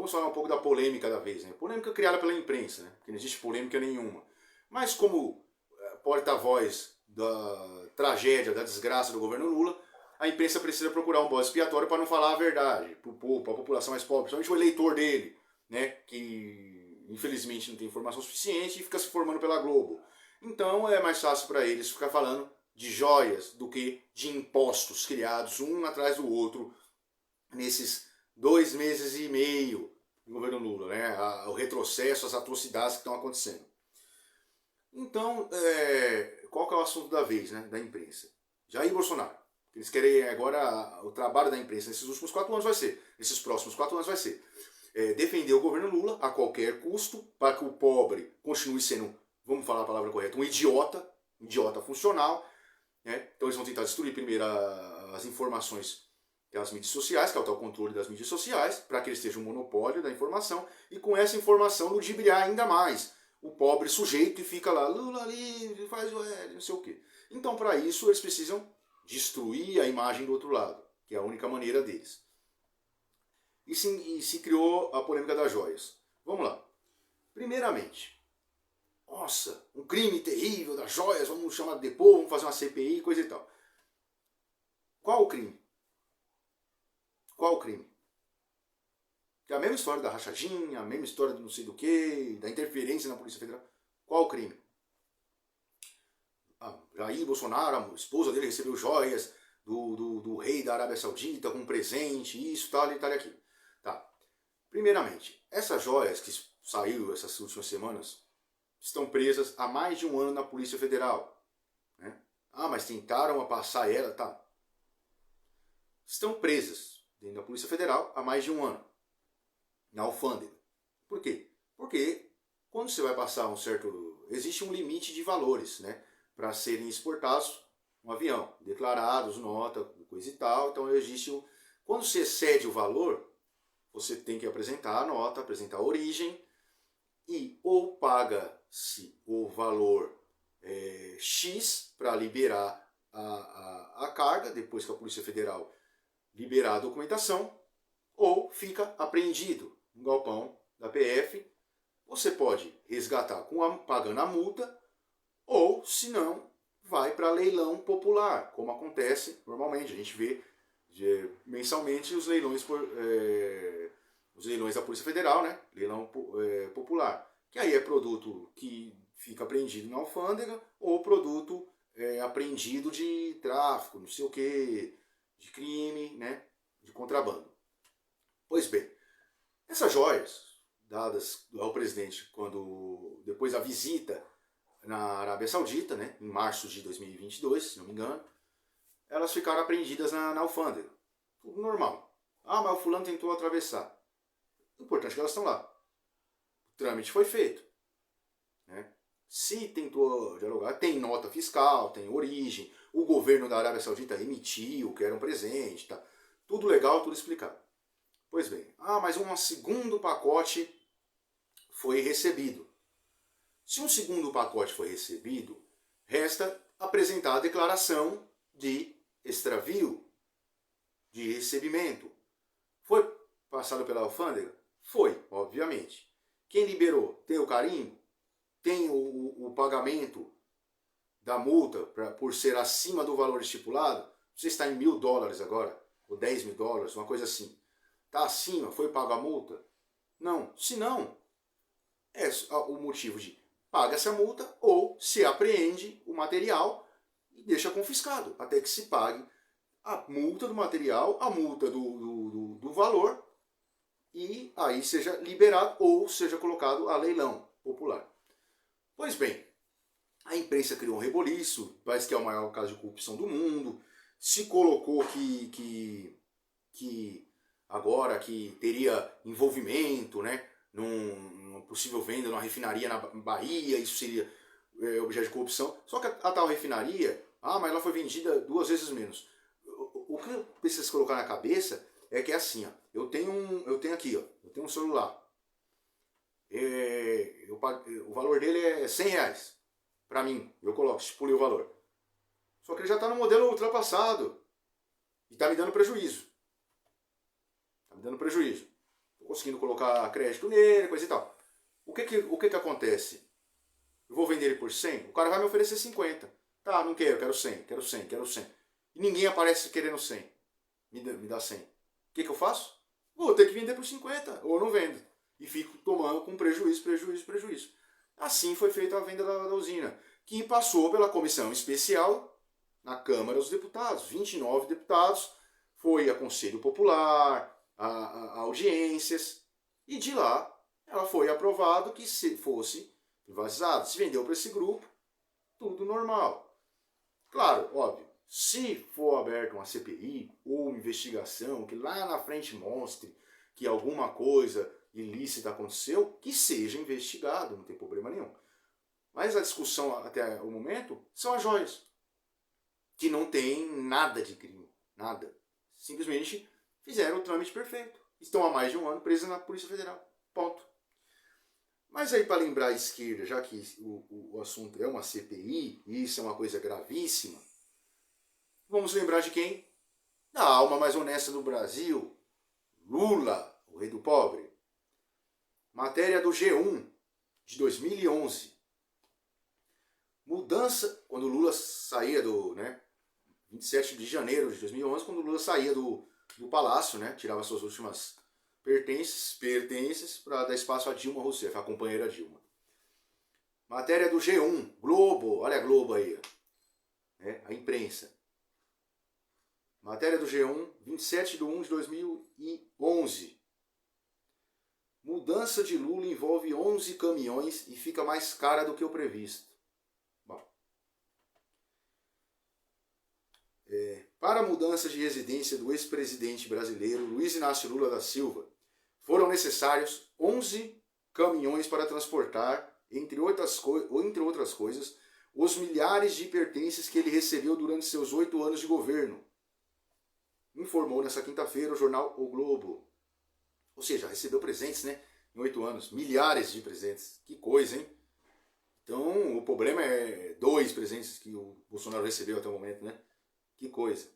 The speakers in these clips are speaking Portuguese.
vamos falar um pouco da polêmica da vez, né? Polêmica criada pela imprensa, né? Porque não existe polêmica nenhuma. Mas como porta-voz da tragédia, da desgraça do governo Lula, a imprensa precisa procurar um bode expiatório para não falar a verdade para o povo, para a população mais pobre, principalmente o eleitor dele, né? Que infelizmente não tem informação suficiente e fica se formando pela Globo. Então é mais fácil para eles ficar falando de joias do que de impostos criados um atrás do outro nesses 2 meses e meio do governo Lula, né? O retrocesso, as atrocidades que estão acontecendo. Então, qual que é o assunto da vez, né, da imprensa? Jair Bolsonaro. Eles querem agora, o trabalho da imprensa nesses últimos 4 anos vai ser, nesses próximos 4 anos vai ser, defender o governo Lula a qualquer custo, para que o pobre continue sendo, vamos falar a palavra correta, um idiota funcional. Né? Então eles vão tentar destruir primeiro as informações das mídias sociais, que é o tal controle das mídias sociais, para que eles estejam um monopólio da informação, e com essa informação ludibriar ainda mais o pobre sujeito que fica lá, Lula livre, faz o não sei o quê. Então, para isso, eles precisam destruir a imagem do outro lado, que é a única maneira deles. E se criou a polêmica das joias. Vamos lá. Primeiramente, nossa, um crime terrível das joias, vamos chamar de depor, vamos fazer uma CPI, coisa e tal. Qual o crime? Qual o crime? É a mesma história da rachadinha, a mesma história do não sei do que, da interferência na Polícia Federal. Qual o crime? Jair Bolsonaro, a esposa dele recebeu joias do rei da Arábia Saudita com um presente, isso, tal e tal e aquilo. Tá. Primeiramente, essas joias que saiu essas últimas semanas estão presas há mais de 1 ano na Polícia Federal. Né? Mas tentaram passar ela, tá. Estão presas dentro da Polícia Federal há mais de 1 ano. Na alfândega. Por quê? Porque quando você vai passar um certo... Existe um limite de valores, né? Para serem exportados um avião. Declarados, nota, coisa e tal. Então existe um... Quando você excede o valor, você tem que apresentar a nota, apresentar a origem e ou paga-se o valor X para liberar a carga, depois que a Polícia Federal liberar a documentação, ou fica apreendido no galpão da PF. Você pode resgatar pagando a multa, ou, se não, vai para leilão popular, como acontece normalmente. A gente vê mensalmente os leilões da Polícia Federal, né? Leilão popular. Que aí é produto que fica apreendido na alfândega, ou produto apreendido de tráfico, não sei o que, de crime, né? De contrabando. Pois bem, essas joias dadas ao presidente depois da visita na Arábia Saudita, né, em março de 2022, se não me engano, elas ficaram apreendidas na alfândega. Tudo normal. Mas o fulano tentou atravessar. O importante é que elas estão lá. O trâmite foi feito. Né? Se tentou dialogar, tem nota fiscal, tem origem, o governo da Arábia Saudita emitiu que era um presente, tá? Tudo legal, tudo explicado. Pois bem, mas um segundo pacote foi recebido. Se um segundo pacote foi recebido, resta apresentar a declaração de extravio, de recebimento. Foi passado pela alfândega? Foi, obviamente. Quem liberou? Tem o carimbo? Tem o pagamento da multa por ser acima do valor estipulado? Você está em $1.000 agora, ou $10.000, uma coisa assim. Está acima, foi pago a multa? Não. Se não, é o motivo de paga-se a multa ou se apreende o material e deixa confiscado, até que se pague a multa do material, a multa do valor, e aí seja liberado ou seja colocado a leilão popular. Pois bem, a imprensa criou um reboliço, parece que é o maior caso de corrupção do mundo, se colocou que agora que teria envolvimento, né, numa possível venda numa refinaria na Bahia, isso seria objeto de corrupção. Só que a tal refinaria, mas ela foi vendida 2 vezes menos. O que precisa se colocar na cabeça é que é assim, ó, eu tenho aqui, ó, eu tenho um celular, o valor dele é R$100, para mim, eu coloco, estipulei o valor. Só que ele já está no modelo ultrapassado e está me dando prejuízo. Estou conseguindo colocar crédito nele, coisa e tal. O que acontece? Eu vou vender ele por 100, o cara vai me oferecer 50. Tá, não quero, quero 100, quero 100, quero 100. E ninguém aparece querendo 100. Me dá 100. O que eu faço? Vou ter que vender por 50, ou não vendo. E fico tomando com prejuízo, prejuízo, prejuízo. Assim foi feita a venda da usina, que passou pela comissão especial na Câmara dos Deputados. 29 deputados, foi a Conselho Popular, a audiências, e de lá ela foi aprovado que se fosse privatizado. Se vendeu para esse grupo, tudo normal. Claro, óbvio, se for aberta uma CPI ou uma investigação que lá na frente mostre que alguma coisa ilícita aconteceu, que seja investigado, não tem problema nenhum. Mas a discussão até o momento são as joias, que não tem nada de crime, nada. Simplesmente fizeram o trâmite perfeito. Estão há mais de um ano presos na Polícia Federal. Ponto. Mas aí, para lembrar a esquerda, já que o assunto é uma CPI, e isso é uma coisa gravíssima, vamos lembrar de quem? Da alma mais honesta do Brasil, Lula, o rei do pobre. Matéria do G1, de 2011. Mudança, quando Lula saía do... 27 de janeiro de 2011, quando Lula saía do palácio, tirava suas últimas pertences para dar espaço a Dilma Rousseff, a companheira Dilma. Matéria do G1, Globo, olha a Globo aí, a imprensa. Matéria do G1, 27 de 1 de 2011. Mudança de Lula envolve 11 caminhões e fica mais cara do que o previsto. Bom. Para a mudança de residência do ex-presidente brasileiro Luiz Inácio Lula da Silva, foram necessários 11 caminhões para transportar, entre outras coisas, os milhares de pertences que ele recebeu durante seus 8 anos de governo, informou nessa quinta-feira o jornal O Globo. Ou seja, recebeu presentes, em 8 anos, milhares de presentes. Que coisa, hein? Então, o problema é 2 presentes que o Bolsonaro recebeu até o momento, Que coisa.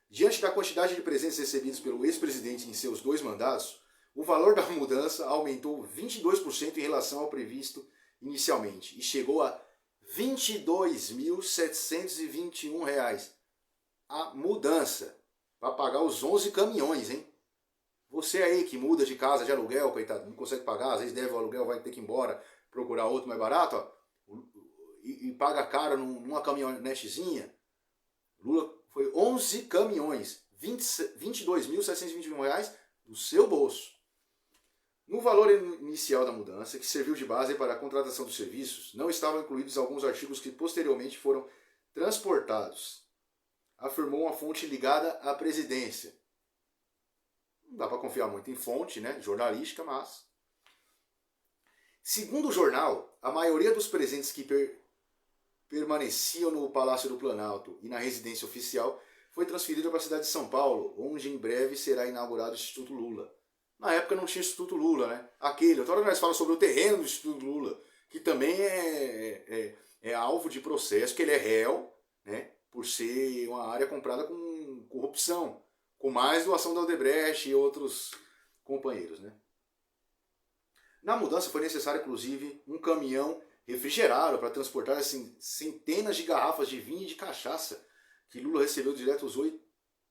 Diante da quantidade de presentes recebidos pelo ex-presidente em seus 2 mandatos, o valor da mudança aumentou 22% em relação ao previsto inicialmente e chegou a R$ 22.721. A mudança para pagar os 11 caminhões, hein? Você aí que muda de casa de aluguel, coitado, não consegue pagar, às vezes deve o aluguel, vai ter que ir embora, procurar outro mais barato, e paga caro numa caminhonetezinha. Lula foi 11 caminhões, R$ 22.721 do seu bolso. No valor inicial da mudança, que serviu de base para a contratação dos serviços, não estavam incluídos alguns artigos que posteriormente foram transportados, afirmou uma fonte ligada à presidência. Não dá para confiar muito em fonte, jornalística, mas... Segundo o jornal, a maioria dos presentes que permaneciam no Palácio do Planalto e na residência oficial foi transferida para a cidade de São Paulo, onde em breve será inaugurado o Instituto Lula. Na época não tinha Instituto Lula, Aquele, outra hora nós falamos sobre o terreno do Instituto Lula, que também é alvo de processo, que ele é réu, por ser uma área comprada com corrupção, com mais doação da Odebrecht e outros companheiros, Na mudança foi necessário, inclusive, um caminhão refrigerado para transportar centenas de garrafas de vinho e de cachaça que Lula recebeu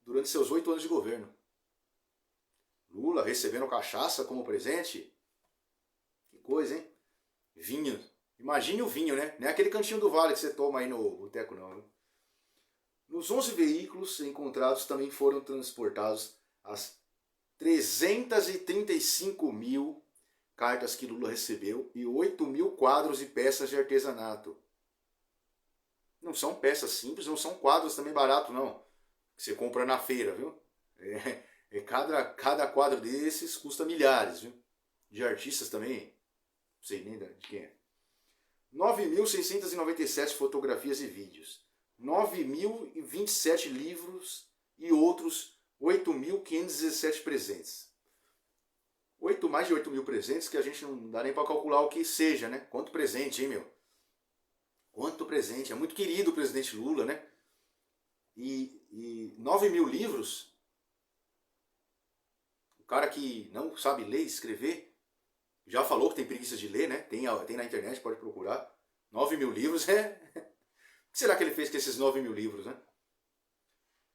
durante seus 8 anos de governo. Lula recebendo cachaça como presente? Que coisa, hein? Vinho. Imagine o vinho, Não é aquele cantinho do vale que você toma aí no boteco, não. Nos 11 veículos encontrados também foram transportados as 335 mil cartas que Lula recebeu e 8 mil quadros e peças de artesanato. Não são peças simples, não são quadros também baratos, não. Que você compra na feira, viu? Cada quadro desses custa milhares, viu? De artistas também, não sei nem de quem é. 9.697 fotografias e vídeos. 9.027 livros e outros 8.517 presentes. Mais de 8 mil presentes que a gente não dá nem para calcular o que seja, Quanto presente, hein, meu? Quanto presente. É muito querido o presidente Lula, E 9 mil livros? cara que não sabe ler e escrever, já falou que tem preguiça de ler, né? Tem na internet, pode procurar. 9.000 livros, é... O que será que ele fez com esses 9.000 livros, né?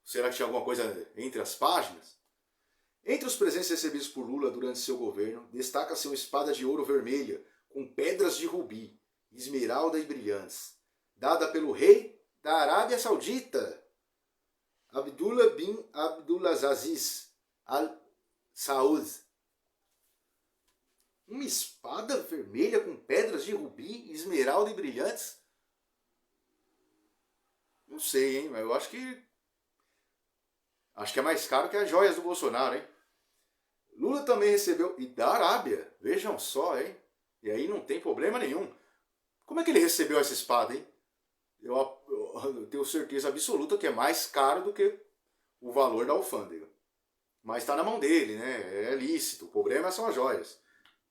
Será que tinha alguma coisa entre as páginas? Entre os presentes recebidos por Lula durante seu governo, destaca-se uma espada de ouro vermelha, com pedras de rubi, esmeralda e brilhantes, dada pelo rei da Arábia Saudita, Abdullah bin Abdulaziz Al Saud. Uma espada vermelha com pedras de rubi, esmeralda e brilhantes? Não sei, hein? Mas eu acho que é mais caro que as joias do Bolsonaro, hein? Lula também recebeu, e da Arábia, vejam só, hein? E aí não tem problema nenhum. Como é que ele recebeu essa espada, hein? Eu tenho certeza absoluta que é mais caro do que o valor da alfândega. Mas está na mão dele, né? É lícito. O problema são as joias,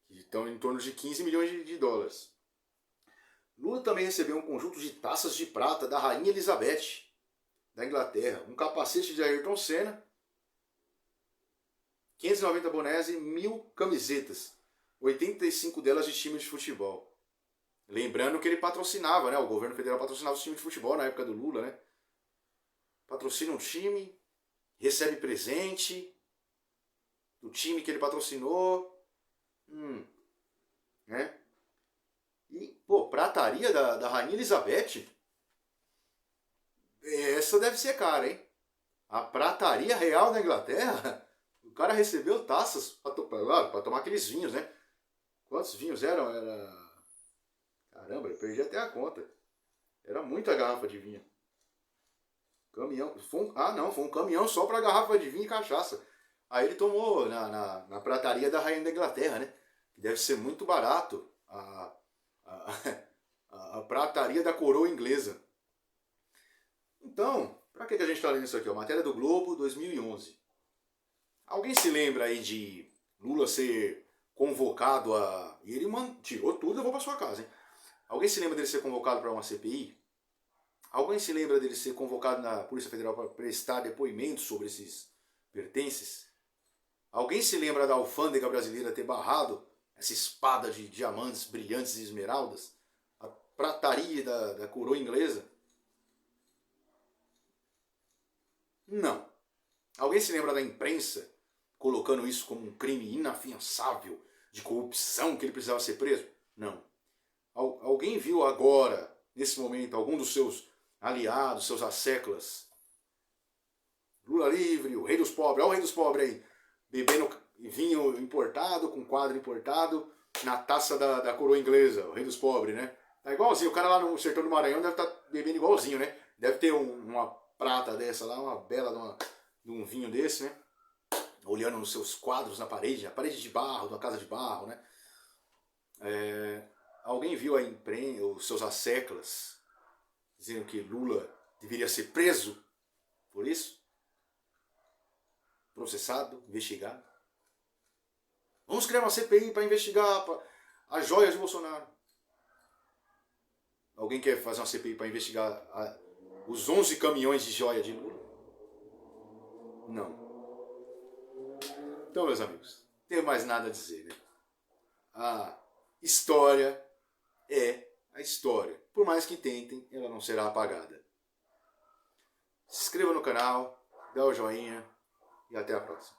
que estão em torno de 15 milhões de dólares. Lula também recebeu um conjunto de taças de prata da Rainha Elizabeth, da Inglaterra, um capacete de Ayrton Senna, 590 bonés e 1.000 camisetas, 85 delas de time de futebol. Lembrando que ele patrocinava, né? O governo federal patrocinava os times de futebol na época do Lula, né? Patrocina um time, recebe presente do time que ele patrocinou, né? E, pô, prataria da Rainha Elizabeth, essa deve ser cara, hein? A prataria real da Inglaterra, o cara recebeu taças para tomar aqueles vinhos, né? Quantos vinhos eram? Caramba, eu perdi até a conta. Era muita garrafa de vinho. Caminhão. Foi um caminhão só para garrafa de vinho e cachaça. Aí ele tomou na prataria da Rainha da Inglaterra, né? Que deve ser muito barato. A prataria da coroa inglesa. Então, pra que a gente está lendo isso aqui? A matéria do Globo, 2011. Alguém se lembra aí de Lula ser convocado a... E ele tirou tudo e levou para sua casa, hein? Alguém se lembra dele ser convocado para uma CPI? Alguém se lembra dele ser convocado na Polícia Federal para prestar depoimentos sobre esses pertences? Alguém se lembra da alfândega brasileira ter barrado essa espada de diamantes brilhantes e esmeraldas? A prataria da coroa inglesa? Não. Alguém se lembra da imprensa colocando isso como um crime inafiançável de corrupção que ele precisava ser preso? Não. Alguém viu agora, nesse momento, algum dos seus aliados, seus asseclas? Lula livre, o rei dos pobres, olha o rei dos pobres aí, bebendo vinho importado, com quadro importado, na taça da coroa inglesa, o rei dos pobres, né? Tá igualzinho, o cara lá no sertão do Maranhão deve estar bebendo igualzinho, né? Deve ter uma prata dessa lá, uma bela de um vinho desse, né? Olhando nos seus quadros na parede, a parede de barro, da casa de barro, né? Alguém viu a imprensa, os seus asseclas, dizendo que Lula deveria ser preso por isso? Processado, investigado? Vamos criar uma CPI para investigar as joias de Bolsonaro. Alguém quer fazer uma CPI para investigar os 11 caminhões de joia de Lula? Não. Então, meus amigos, não tenho mais nada a dizer, né? A história é a história. Por mais que tentem, ela não será apagada. Se inscreva no canal, dá o joinha e até a próxima.